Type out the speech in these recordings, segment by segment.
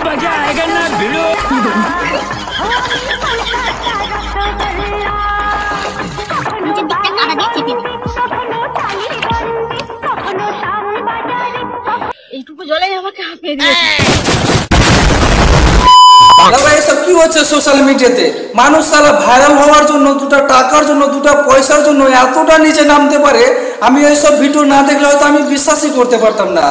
मजा आएगा ना भिड़ो। এইটুকু জলে আমাকে হাঁপিয়ে দিয়েছে। এসব কি হচ্ছে সোশ্যাল মিডিয়াতে? মানুষ সারা ভাইরাল হওয়ার জন্য, দুটা টাকার জন্য, দুটা পয়সার জন্য এতটা নিচে নামতে পারে, আমি এইসব ভিডিও না দেখলে হয়তো আমি বিশ্বাসই করতে পারতাম না।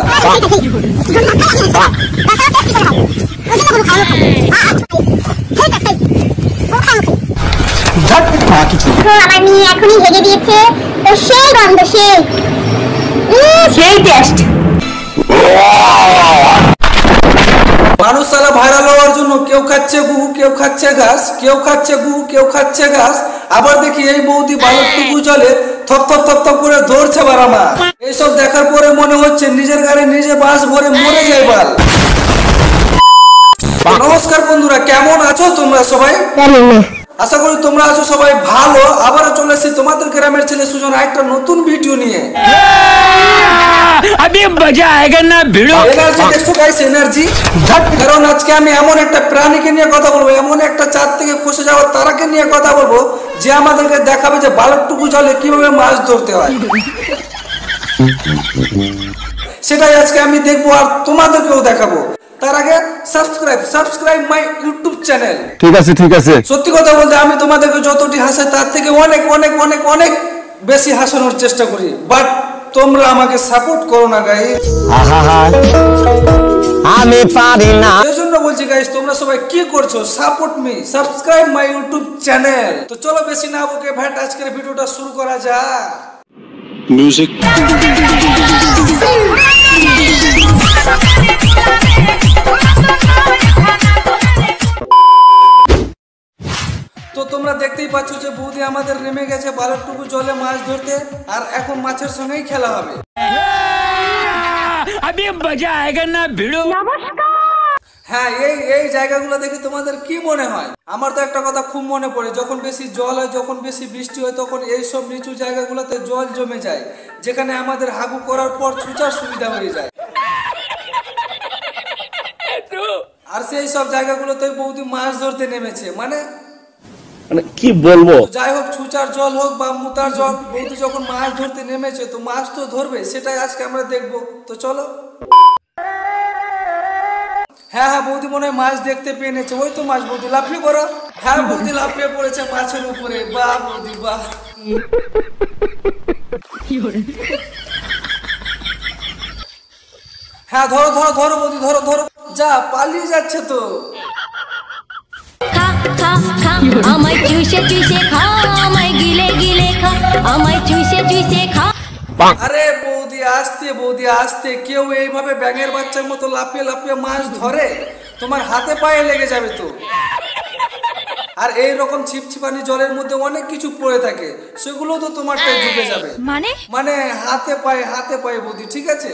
আমার মেয়ে এখনই হেগে দিয়েছে, তো সেই গন্ধ, সেই টেস্ট। মানুষ সারা ভাইরাল হওয়ার জন্য কেউ খাচ্ছে গুহু, কেউ খাচ্ছে ঘাস, কেউ খাচ্ছে গুহু, কেউ খাচ্ছে ঘাস। আবার দেখি এই বৌদি বালকটুকু জলে থপ থপ থপ থপ করে ধরছে বারামা। এইসব দেখার পরে মনে হচ্ছে নিজের গাড়ি নিজে বাস ভরে মরে যায় বাল। নমস্কার বন্ধুরা, কেমন আছো তোমরা সবাই? আশা করি তোমরা আছো সবাই ভালো। আবারও চলে এসেছি তোমাদের গ্রামের ছেলে সুজন একটা নতুন ভিডিও নিয়ে। अभी मजा आएगा ना भिड़ो। এনার্জি দেখছো গাইস, এনার্জি। কারণ আজকে আমি এমন একটা প্রাণীকে নিয়ে কথা বলবো, এমন একটা চাঁদ থেকে খসে যাওয়া তারাকে নিয়ে কথা বলবো, যে আমাদেরকে দেখাবে যে বালকটুকু জলে কিভাবে মাছ ধরতে হয়। সেটাই আজকে আমি দেখবো আর তোমাদেরকেও দেখাবো। তার আগে সাবস্ক্রাইব মাই ইউটিউব চ্যানেল। ঠিক আছে ঠিক আছে। সত্যি কথা বলতে আমি তোমাদেরকে যতটি হাসাই তার থেকে অনেক অনেক অনেক অনেক বেশি হাসানোর চেষ্টা করি, বাট তোমরা আমাকে সাপোর্ট করো না গাইস। আমি পারি না। সেজন্য বলছি গাইস, তোমরা সবাই কি করছো? Support me, subscribe my YouTube channel. তো চলো বেশি না বকে ভাই আজকের ভিডিওটা শুরু করা যাক। মিউজিক। তো তোমরা দেখতেই পাচ্ছ যে বৌদি আমাদের নেমে গেছে বালকটুকু জলে মাছ ধরতে, আর এখন মাছের সঙ্গেই খেলা হবে। अभी मजा आएगा ना भिड़ो। হ্যাঁ, এই জায়গাগুলো দেখে তোমাদের কি মনে হয়? আমার তো একটা কথা খুব মনে পড়ে, যখন বেশি জল হয়, যখন বেশি বৃষ্টি হয়, তখন এইসব নিচু জায়গাগুলোতে জল জমে যায়, যেখানে আমাদের হাগু করার পর ছুচার সুবিধা হয়ে যায়। আর সেই সব জায়গাগুলোতে বৌদি মাছ ধরতে নেমেছে, মানে কি বলবো? যাই হোক, ছুচার জল হোক বা মুতার জল, বৌদি যখন মাছ ধরতে নেমেছে তো মাছ তো ধরবে, সেটাই আজকে আমরা দেখবো। তো চলো। হ্যাঁ হ্যাঁ, বৌদি মনে হয় মাছ দেখতে পেয়ে নিয়েছে। ওই তো মাছ, বৌদি লাফিয়ে পড়ো। হ্যাঁ, বৌদি লাফিয়ে পড়েছে মাছের উপরে। বাহ বৌদি বাহ। হ্যাঁ, ধরো ধরো ধরো বৌদি, ধরো ধরো। যা, পালিয়ে যাচ্ছে তো। খা খা খা আমায় চুষে চুষে খা, আমায় গিলে গিলে খা, আমায় চুষে চুষে খা। আরে বৌদি আস্তে, বৌদি আস্তে। কেউ এইভাবে ব্যাঙের বাচ্চার মতো লাফিয়ে লাফিয়ে মাছ ধরে? তোমার হাতে পায়ে লেগে যাবে তো। আর এই রকম ছিপছিপানি জলের মধ্যে অনেক কিছু পড়ে থাকে, সেগুলো তো তোমারটাই ডুবে যাবে। মানে হাতে পায়ে বৌদি, ঠিক আছে?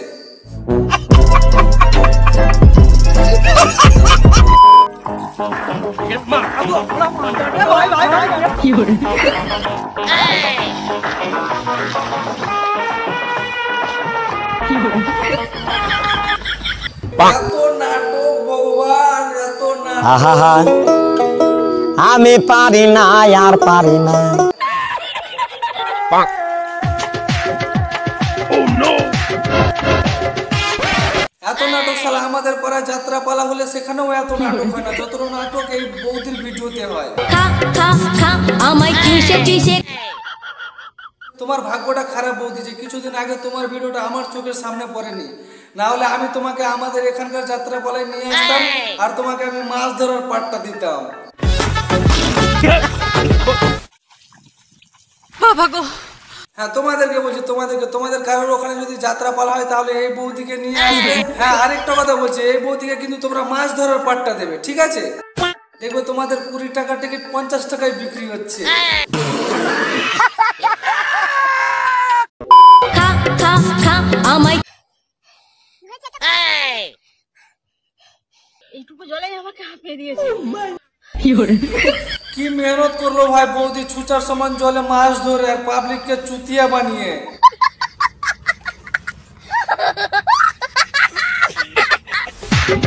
এত নাটক ভগবান, এত নাটক। আমি পারি না, আর পারি না। এত নাটক শালা আমাদের পাড়ায় যাত্রা পালা হলে সেখানেও এত নাটক হয় না, যত নাটক এই বৌদির ভিডিওতে হয়। খা খা খা আমায় চুষে চুষে। তোমার ভাগ্যটা খারাপ বৌদি যে কিছুদিন আগে তোমার ভিডিওটা আমার চোখের সামনে পড়েনি, না হলে আমি তোমাকে আমাদের এখানকার যাত্রা পালায় নিয়ে আসতাম আর তোমাকে আমি মাছ ধরার পাটটা দিতাম। হ্যাঁ, তোমাদেরকে বলছি, তোমাদের কারোর ওখানে যদি যাত্রা পালা হয় তাহলে এই বৌদিকে নিয়ে আসবে। হ্যাঁ, আরেকটা কথা বলছি, এই বৌদিকে কিন্তু তোমরা মাছ ধরার পাটটা দেবে, ঠিক আছে? দেখবে তোমাদের 20 টাকা টিকিট 50 টাকায় বিক্রি হচ্ছে। খা খা খা আমায়। এইটুকু জলে আমাকে হাঁপিয়ে দিয়েছে। কি মেহনত করলো ভাই বৌদি, ছুচার সমান জলে মাছ ধরে আর পাবলিককে চুতিয়া বানিয়ে।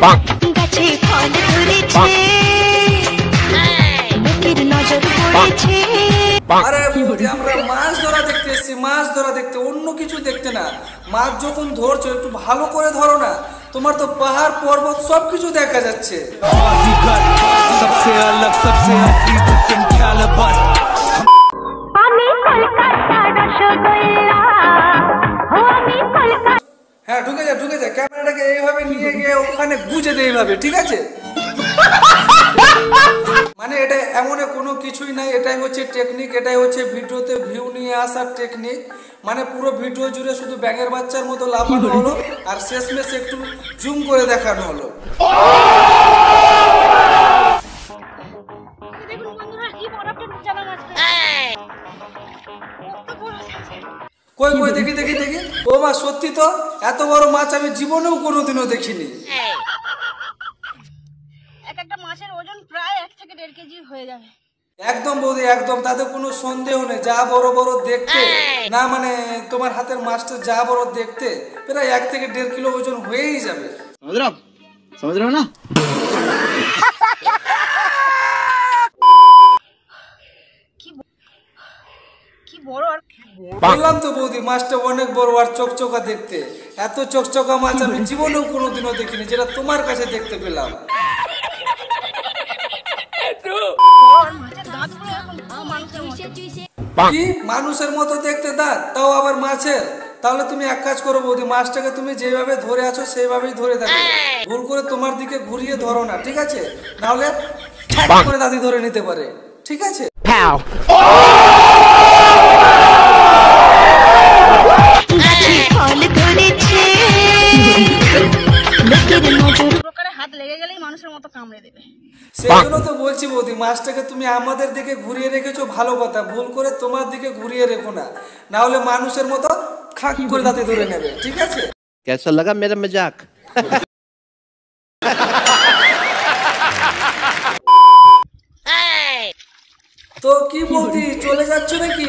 খা গাছে ফল ধরেছে লোকের নজর পড়েছে আরে বৌদি আমরা মাছ ধরা দেখতে এসেছি, মাছ ধরা দেখতে, অন্য কিছু দেখতে না। মাছ যখন ধরছো একটু ভালো করে ধরো না, তোমার তো পাহাড় পর্বত সবকিছু দেখা যাচ্ছে। सबसे अलग सबसे असली डिफरेंट कैलिबर আমি কলকাতা রসগোল্লা ও আমি কলকাতা হ্যাঁ ঢুকে যা ক্যামেরাটাকে এইভাবে নিয়ে গিয়ে ওখানে গুজে দে এইভাবে, ঠিক আছে? মানে এটা এমন কোনো কিছুই নাই, এটাই হচ্ছে টেকনিক, এটাই হচ্ছে ভিডিওতে ভিউ নিয়ে আসার টেকনিক। মানে পুরো ভিডিও জুড়ে শুধু ব্যাঙের বাচ্চার মতো লাফানো হলো আর শেষমেশ একটু জুম করে দেখানো হলো। দেখুন বন্ধুরা কি বড় একটা জানা মাছ কত বড় আছে কই দেখি ও মা, সত্যি তো এত বড় মাছ আমি জীবনেও কোনোদিনও দেখিনি। একটা মাছের ওজন প্রায় 1 থেকে 1.5 কেজি হয়ে যাবে। একদম বৌদি একদম, তাতে কোনো সন্দেহ নেই। যা বড় বড় দেখতে না, মানে তোমার হাতের মাছটা যা বড় দেখতে প্রায় 1 থেকে 1.5 কিলো ওজন হয়েই যাবে। समझ रहे हो ना? কি বড় আর বললাম তো বৌদি মাছটা অনেক বড় আর চকচকা দেখতে। এত চকচকা মাছ আমি জীবনেও কোনোদিনও দেখিনি, যেটা তোমার কাছে দেখতে পেলাম। মাছের দাঁতগুলো এখন মানুষের মতো। কি মানুষের মতো দেখতে দাঁত, তাও আবার মাছের? তাহলে তুমি এক কাজ করো বৌদি, মাছটাকে তুমি যেভাবে ধরে আছো সেইভাবেই ধরে থাকো, ভুল করে তোমার দিকে ঘুরিয়ে ধরো না, ঠিক আছে? নাহলে ঠ্যাক করে দাদি ধরে নিতে পারে, ঠিক আছে? গাছে ফল ধরেছে লোকের নজর প্রকারে হাত লেগে গেলেই মানুষের মতো কামড়ে দেবে। সেই জন্য তো বলছি বৌদি, মাছটাকে তুমি আমাদের দিকে ঘুরিয়ে রেখেছো ভালো কথা, ভুল করে তোমার দিকে ঘুরিয়ে রেখো না, না হলে মানুষের মতো খাক করে দাঁতে ধরে নেবে, ঠিক আছে? कैसा लगा मेरा मजाक তো কি বৌদি চলে যাচ্ছ নাকি?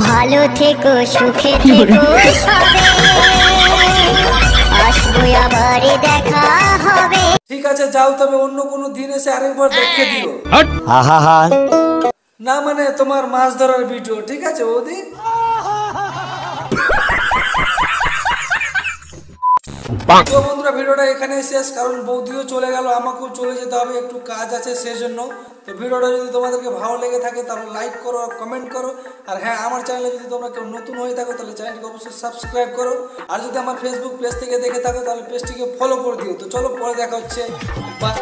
ভালো থেকো সুখে থেকো সবে আসবো আবার দেখা হবে। ঠিক আছে যাও, তবে অন্য কোনো দিন এসে আরেকবার দেখে দিও। हा हा हा না মানে তোমার মাছ ধরার ভিডিও, ঠিক আছে বৌদি? তো বন্ধুরা ভিডিওটা এখানেই শেষ, কারণ বৌদিও চলে গেল, আমাকেও চলে যেতে হবে, একটু কাজ আছে সেজন্য। তো ভিডিওটা যদি তোমাদেরকে ভালো লেগে থাকে তাহলে লাইক করো, কমেন্ট করো, আর হ্যাঁ আমার চ্যানেলে যদি তোমরা কেউ নতুন হয়ে থাকো তাহলে চ্যানেলটিকে অবশ্যই সাবস্ক্রাইব করো, আর যদি আমার ফেসবুক পেজ থেকে দেখে থাকো তাহলে পেজটিকে ফলো করে দিও। তো চলো পরে দেখা হচ্ছে, বাই।